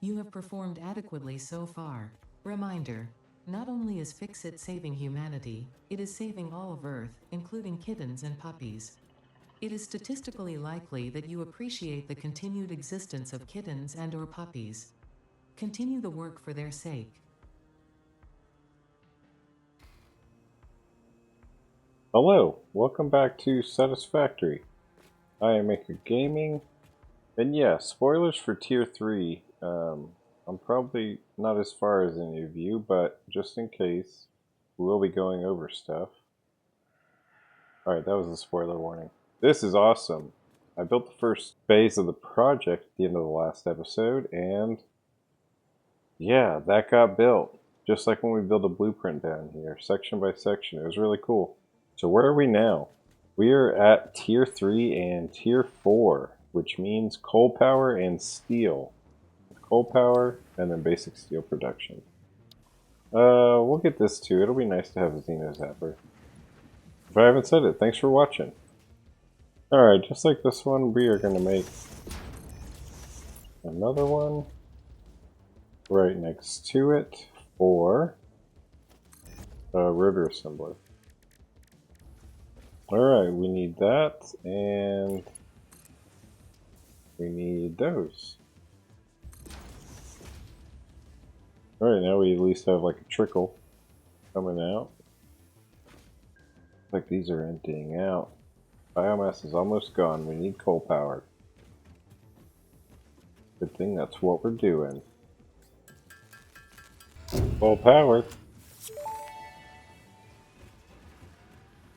You have performed adequately so far. Reminder. Not only is Fix-It saving humanity, it is saving all of Earth, including kittens and puppies. It is statistically likely that you appreciate the continued existence of kittens and/or puppies. Continue the work for their sake. Hello, welcome back to Satisfactory. I am Maker Gaming, and yeah, spoilers for Tier 3. I'm probably not as far as any of you, but just in case, we will be going over stuff. Alright, that was a spoiler warning. This is awesome. I built the first phase of the project at the end of the last episode, and yeah, that got built. Just like when we build a blueprint down here, section by section. It was really cool. So where are we now? We are at Tier 3 and Tier 4, which means coal power and steel. Coal power and then basic steel production. We'll get this too. It'll be nice to have a Xeno Zapper. If I haven't said it, thanks for watching. Alright, just like this one, we are going to make another one right next to it for a rotor assembler. Alright, we need that, and we need those. Alright, now we at least have like a trickle coming out. Like these are emptying out. Biomass is almost gone. We need coal power. Good thing that's what we're doing. Coal power.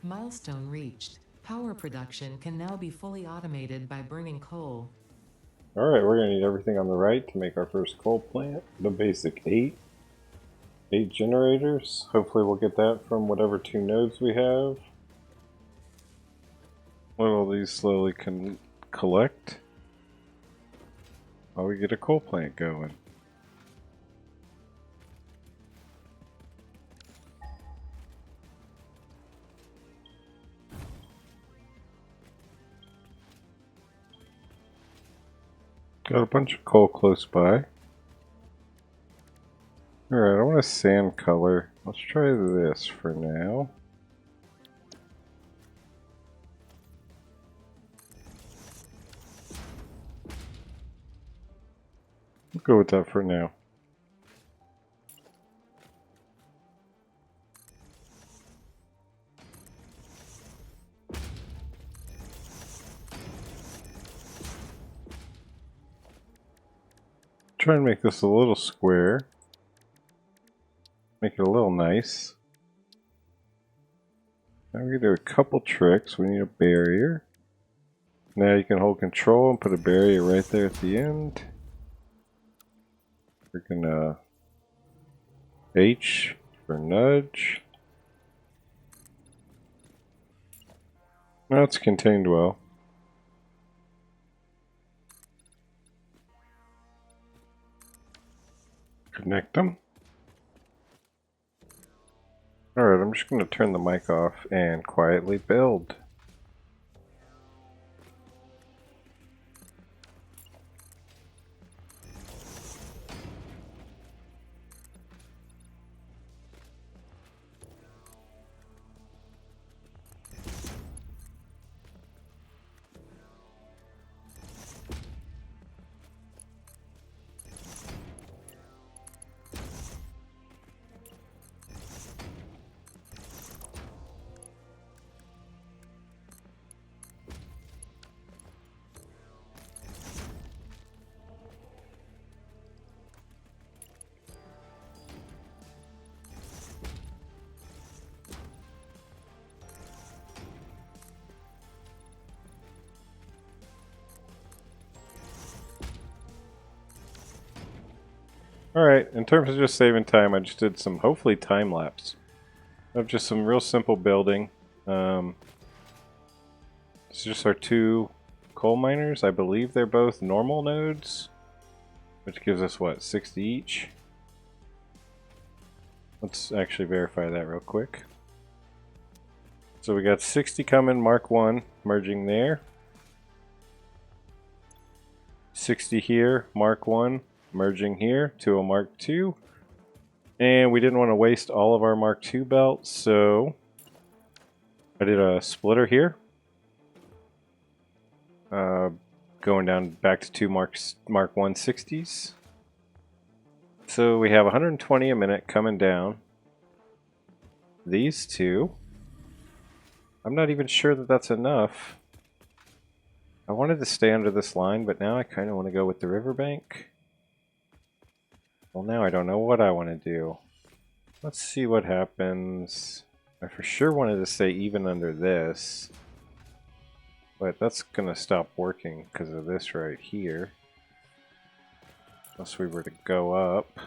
Milestone reached. Power production can now be fully automated by burning coal. Alright, we're going to need everything on the right to make our first coal plant. The basic 8 generators. Hopefully we'll get that from whatever 2 nodes we have. Let all these slowly collect while we get a coal plant going. Got a bunch of coal close by. Alright, I want a sand color. Let's try this for now. We'll go with that for now. Try and make this a little square. Make it a little nice. Now we're going to do a couple tricks. We need a barrier. Now you can hold control and put a barrier right there at the end. We're gonna H for nudge. Now it's contained well. Connect them. Alright, I'm just going to turn the mic off and quietly build. Alright, in terms of just saving time, I just did some, hopefully, time-lapse of just some real simple building. This is just our 2 coal miners. I believe they're both normal nodes, which gives us, what, 60 each? Let's actually verify that real quick. So we got 60 coming, Mark 1, merging there. 60 here, Mark 1, merging here to a Mark II. And we didn't want to waste all of our Mark II belts, so I did a splitter here. Going down back to two Mark 160s. So we have 120 a minute coming down. These two. I'm not even sure that that's enough. I wanted to stay under this line, but now I kind of want to go with the riverbank. Well, now I don't know what I want to do. Let's see what happens. I for sure wanted to stay even under this. But that's going to stop working because of this right here. Unless we were to go up.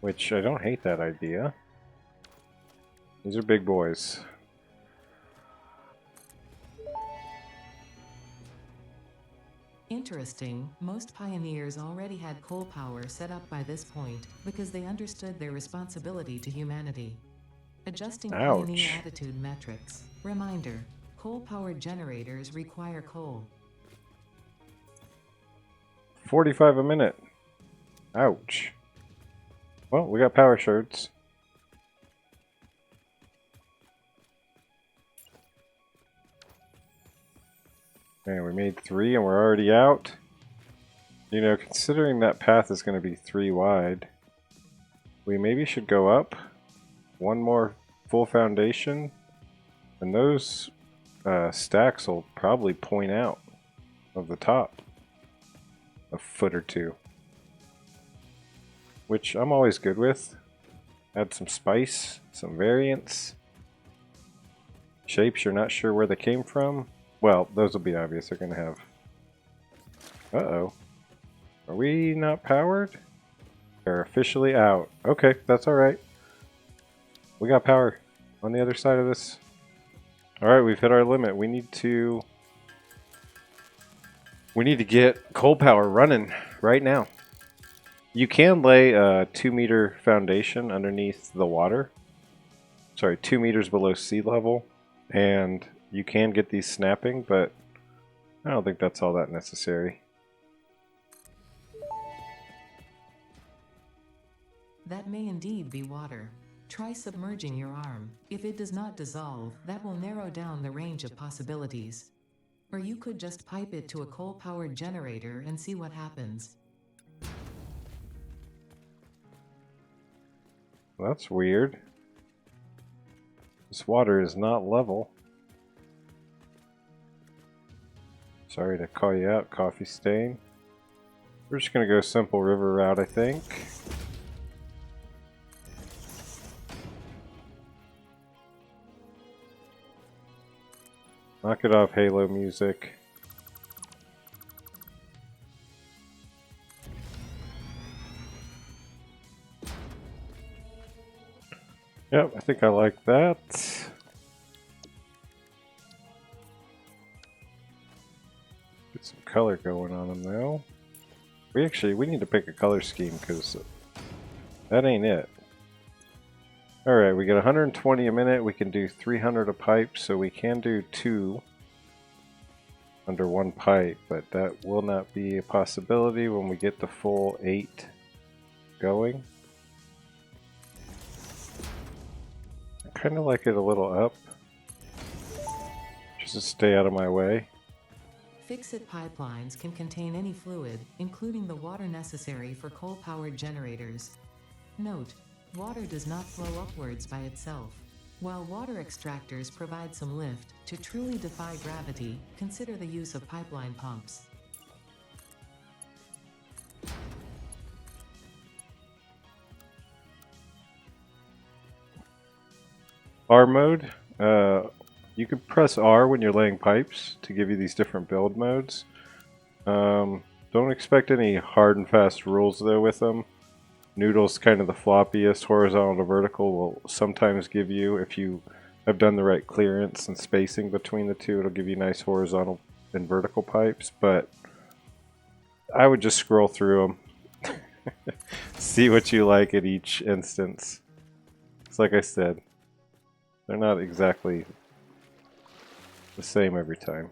Which, I don't hate that idea. These are big boys. Interesting, most pioneers already had coal power set up by this point because they understood their responsibility to humanity. Adjusting pioneer attitude metrics. Reminder, coal-powered generators require coal. 45 a minute. Ouch. Well, we got power shards. Man, we made 3 and we're already out. You know, considering that path is going to be 3 wide, we maybe should go up. One more full foundation, and those stacks will probably point out of the top a foot or two, which I'm always good with. Add some spice, some variance. Shapes you're not sure where they came from. Well, those will be obvious. They're going to have... Uh-oh. Are we not powered? They're officially out. Okay, that's alright. We got power on the other side of this. Alright, we've hit our limit. We need to get coal power running right now. You can lay a 2-meter foundation underneath the water. Sorry, 2 meters below sea level. And you can get these snapping, but I don't think that's all that necessary. That may indeed be water. Try submerging your arm. If it does not dissolve, that will narrow down the range of possibilities. Or you could just pipe it to a coal-powered generator and see what happens. That's weird. This water is not level. Sorry to call you out, Coffee Stain. We're just gonna go simple river route, I think. Knock it off, Halo music. Yep, I think I like that. Get some color going on them though. We need to pick a color scheme because that ain't it. Alright, we get 120 a minute. We can do 300 a pipe, so we can do 2 under 1 pipe, but that will not be a possibility when we get the full 8 going. I kind of like it a little up, just to stay out of my way. Fix-it pipelines can contain any fluid, including the water necessary for coal-powered generators. Note, water does not flow upwards by itself. While water extractors provide some lift, to truly defy gravity, consider the use of pipeline pumps. R mode, you can press R when you're laying pipes to give you these different build modes. Don't expect any hard and fast rules though with them. Noodle's kind of the floppiest. Horizontal to vertical will sometimes give you, if you have done the right clearance and spacing between the two, it'll give you nice horizontal and vertical pipes, but I would just scroll through them. See what you like at each instance. It's like I said, they're not exactly the same every time.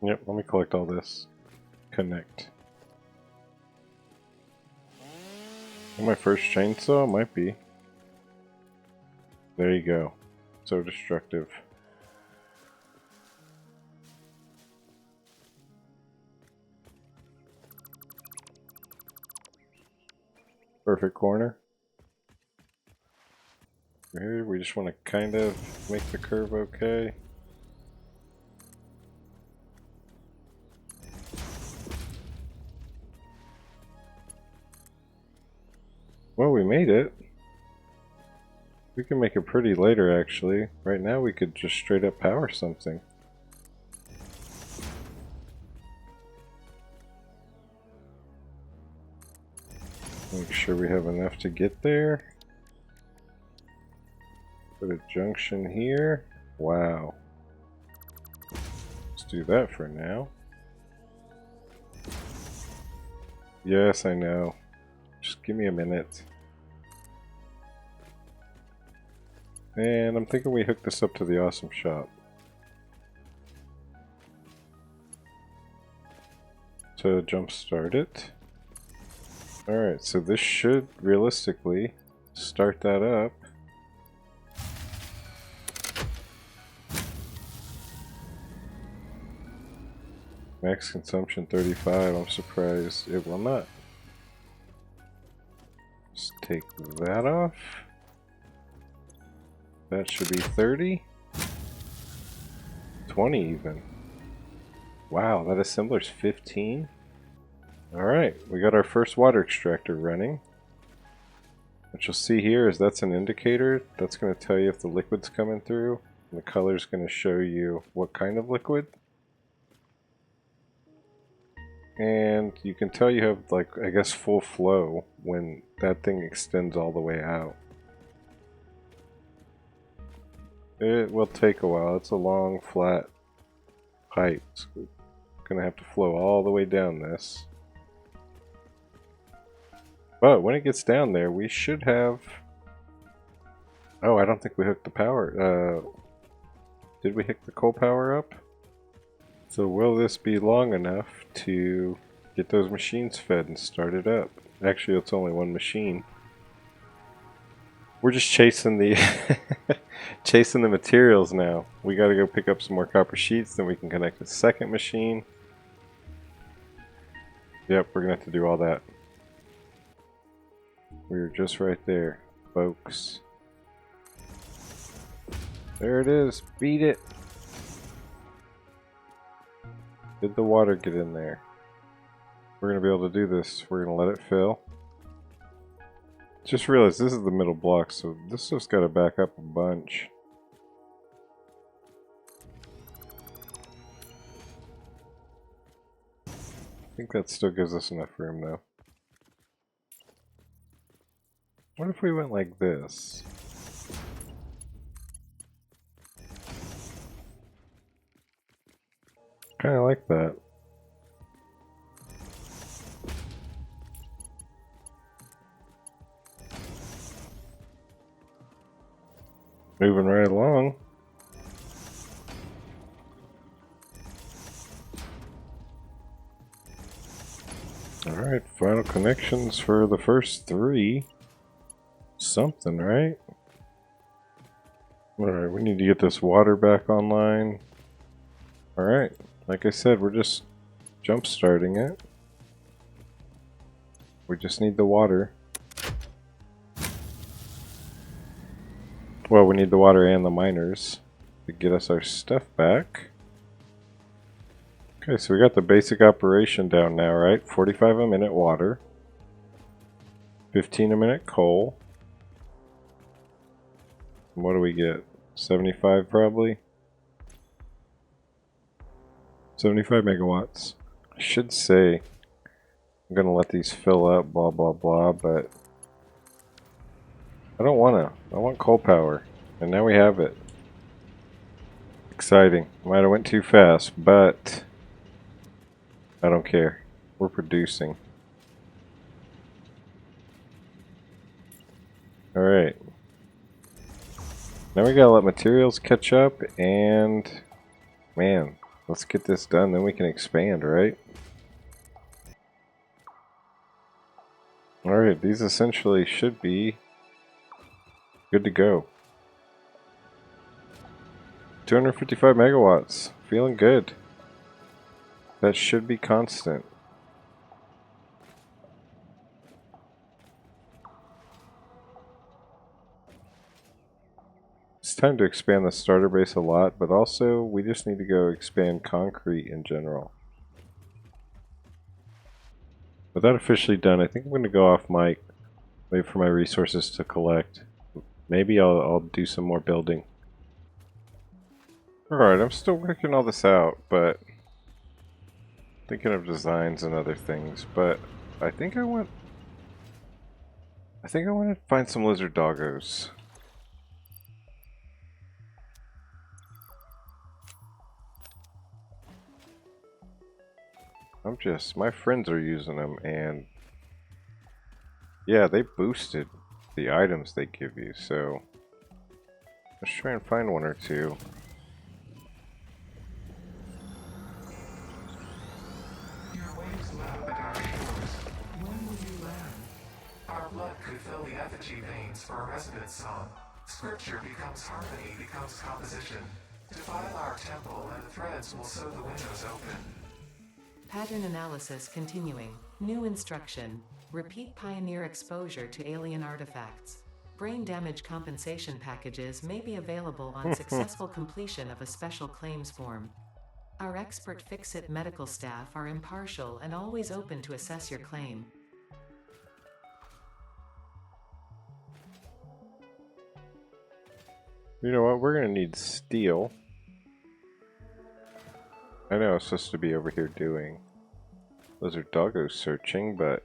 Yep, let me collect all this. Connect. My first chainsaw? Might be. There you go. So destructive. Perfect corner. Here, we just want to kind of make the curve okay. Well, we made it. We can make it pretty later, actually. Right now, we could just straight up power something. Make sure we have enough to get there. Put a junction here. Wow. Let's do that for now. Yes, I know. Just give me a minute. And I'm thinking we hook this up to the awesome shop. To jumpstart it. Alright, so this should realistically start that up. Max consumption 35, I'm surprised it will not. Let's take that off. That should be 30. 20 even. Wow, that assembler's 15. Alright, we got our first water extractor running. What you'll see here is that's an indicator. That's going to tell you if the liquid's coming through. And the color's going to show you what kind of liquid. And you can tell you have, like, I guess full flow when that thing extends all the way out. It will take a while. It's a long, flat pipe. It's going to have to flow all the way down this. But when it gets down there, we should have... Oh, I don't think we hooked the power. Did we hook the coal power up? So will this be long enough to get those machines fed and start it up? Actually, it's only one machine. We're just chasing the chasing the materials now. We got to go pick up some more copper sheets, then we can connect the second machine. Yep, we're gonna have to do all that. We're just right there, folks. There it is. Beat it. Did the water get in there? We're gonna be able to do this. We're gonna let it fill. Just realized this is the middle block, so this just got to back up a bunch. I think that still gives us enough room, though. What if we went like this? Kind of like that. Moving right along. Alright, final connections for the first 3. Something, right? Alright, we need to get this water back online. Alright, like I said, we're just jump starting it. We just need the water. Well, we need the water and the miners to get us our stuff back. Okay, so we got the basic operation down now, right? 45 a minute water. 15 a minute coal. And what do we get? 75 probably? 75 megawatts. I should say I'm gonna let these fill up, blah blah blah, but I don't wanna. I want coal power. And now we have it. Exciting. Might have went too fast, but I don't care. We're producing. Alright. Now we gotta let materials catch up, and man, let's get this done, then we can expand, right? Alright, these essentially should be good to go. 255 megawatts. Feeling good. That should be constant. It's time to expand the starter base a lot, but also we just need to go expand concrete in general. With that officially done, I think I'm going to go off mic, wait for my resources to collect. Maybe I'll do some more building. Alright, I'm still working all this out, but thinking of designs and other things, but I think I want to find some lizard doggos. My friends are using them, and yeah, they boosted the items they give you, so let's try and find one or two. Your waves lap at our shores. When will you land? Our blood could fill the effigy veins for a resonance song. Scripture becomes harmony, becomes composition. Defile our temple and the threads will sew the windows open. Pattern analysis continuing. New instruction. Repeat pioneer exposure to alien artifacts. Brain damage compensation packages may be available on successful completion of a special claims form. Our expert Fix-It medical staff are impartial and always open to assess your claim. You know what? We're going to need steel. I know I was supposed to be over here doing lizard doggo searching, but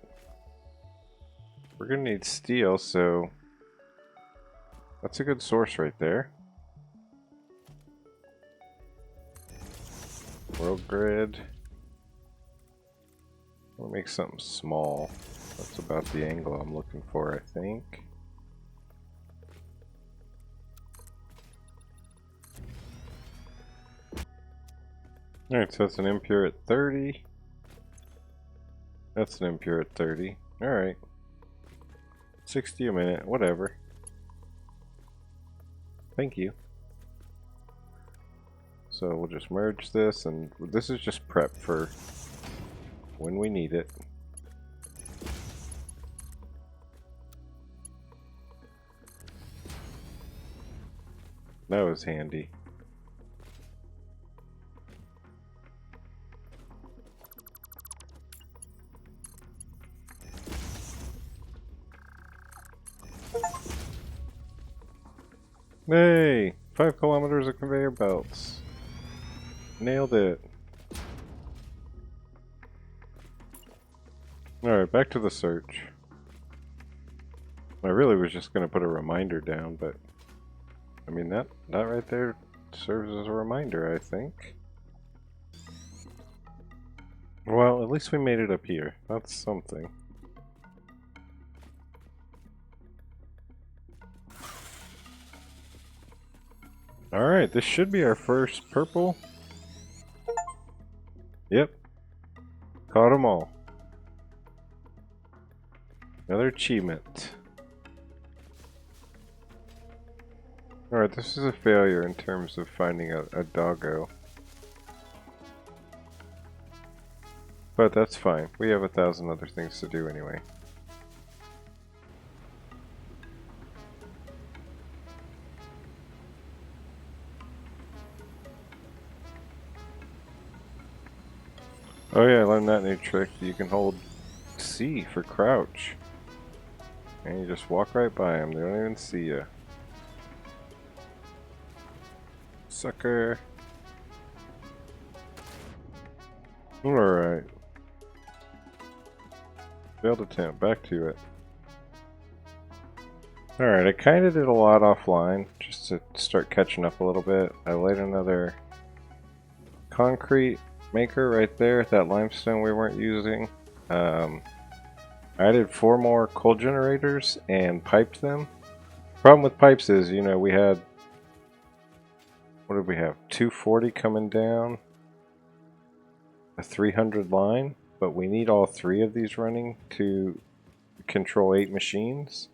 we're going to need steel, so that's a good source right there. World grid. We'll make something small. That's about the angle I'm looking for, I think. Alright, so that's an impure at 30. That's an impure at 30. Alright. 60 a minute, whatever. Thank you. So we'll just merge this, and this is just prep for when we need it. That was handy. Hey! 5 kilometers of conveyor belts. Nailed it. Alright, back to the search. I really was just going to put a reminder down, but I mean that right there serves as a reminder, I think. Well, at least we made it up here. That's something. Alright, this should be our first purple. Yep. Caught them all. Another achievement. Alright, this is a failure in terms of finding a doggo. But that's fine. We have 1,000 other things to do anyway. Oh yeah, I learned that new trick. You can hold C for crouch. And you just walk right by them. They don't even see you. Sucker. Alright. Failed attempt. Back to it. Alright, I kind of did a lot offline just to start catching up a little bit. I laid another concrete maker right there at that limestone we weren't using. I added 4 more coal generators and piped them. Problem with pipes is, we had, what did we have? 240 coming down. a 300 line, but we need all 3 of these running to control 8 machines.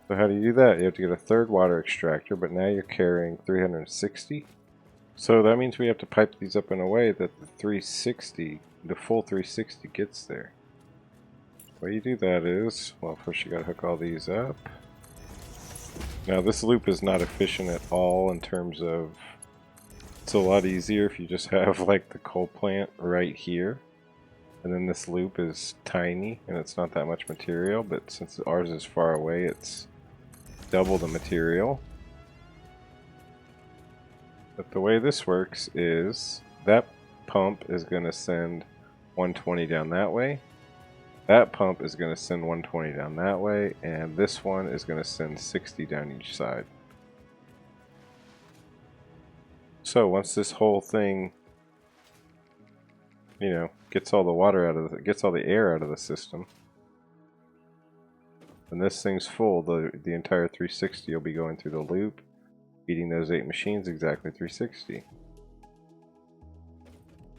So how do you do that? You have to get a 3rd water extractor, but now you're carrying 360. So that means we have to pipe these up in a way that the full 360 gets there. The way you do that is, well, first you gotta hook all these up. Now this loop is not efficient at all in terms of, it's a lot easier if you just have like the coal plant right here. And then this loop is tiny and it's not that much material, but since ours is far away, it's double the material. But the way this works is that pump is going to send 120 down that way. That pump is going to send 120 down that way. And this one is going to send 60 down each side. So once this whole thing, you know, gets all the water out of gets all the air out of the system, and this thing's full, the entire 360 will be going through the loop, feeding those 8 machines exactly 360.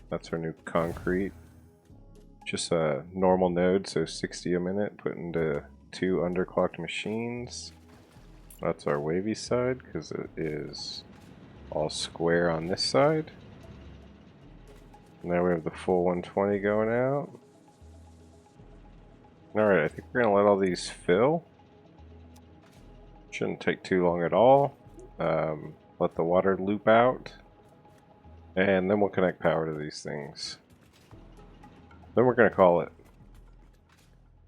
That's our new concrete. Just a normal node, so 60 a minute, put into 2 underclocked machines. That's our wavy side, because it is all square on this side. Now we have the full 120 going out. Alright, I think we're going to let all these fill. Shouldn't take too long at all. Let the water loop out. And then we'll connect power to these things. Then we're going to call it.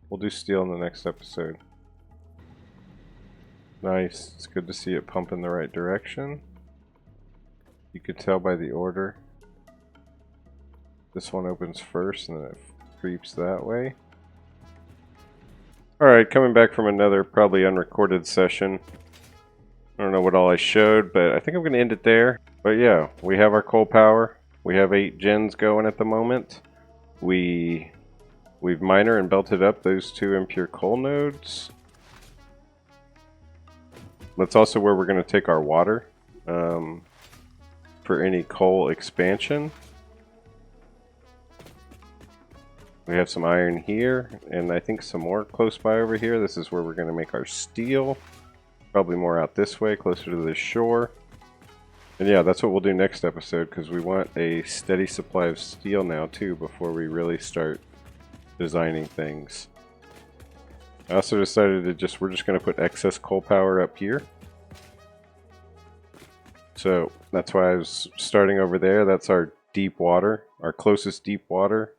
We'll do steel in the next episode. Nice. It's good to see it pump in the right direction. You could tell by the order. This one opens first and then it creeps that way. Alright, coming back from another probably unrecorded session. I don't know what all I showed, but I think I'm going to end it there. But yeah, we have our coal power. We have 8 gens going at the moment. We've miner and belted up those 2 impure coal nodes. That's also where we're going to take our water for any coal expansion. We have some iron here, and I think some more close by over here. This is where we're going to make our steel. Probably more out this way, closer to the shore. And yeah, that's what we'll do next episode, because we want a steady supply of steel now too, before we really start designing things. I also decided to we're just going to put excess coal power up here. So that's why I was starting over there. That's our deep water, our closest deep water,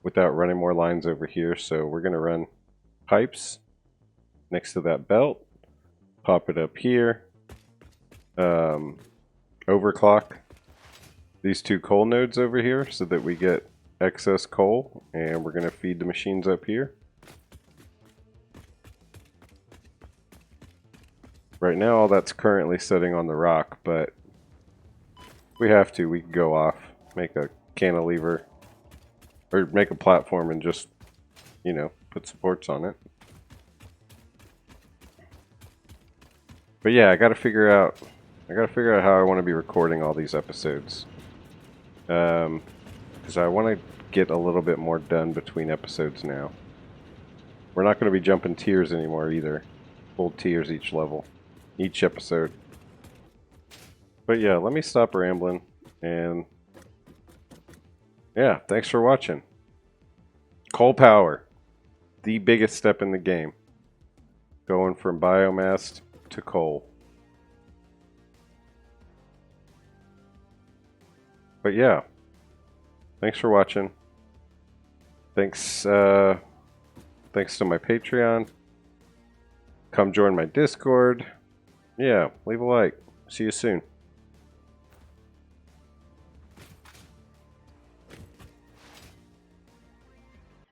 without running more lines over here. So we're going to run pipes next to that belt, pop it up here, overclock these 2 coal nodes over here so that we get excess coal, and we're going to feed the machines up here. Right now all that's currently sitting on the rock, but if we have to, we can go off, make a cantilever, or make a platform and just, you know, put supports on it. But yeah, I gotta figure out how I want to be recording all these episodes. Because I want to get a little bit more done between episodes now. We're not going to be jumping tiers anymore either. Full tiers each level, each episode. But yeah, let me stop rambling, and yeah, thanks for watching. Coal power, the biggest step in the game. Going from biomass to coal. But yeah, thanks for watching. Thanks to my Patreon. Come join my Discord. Yeah, leave a like. See you soon.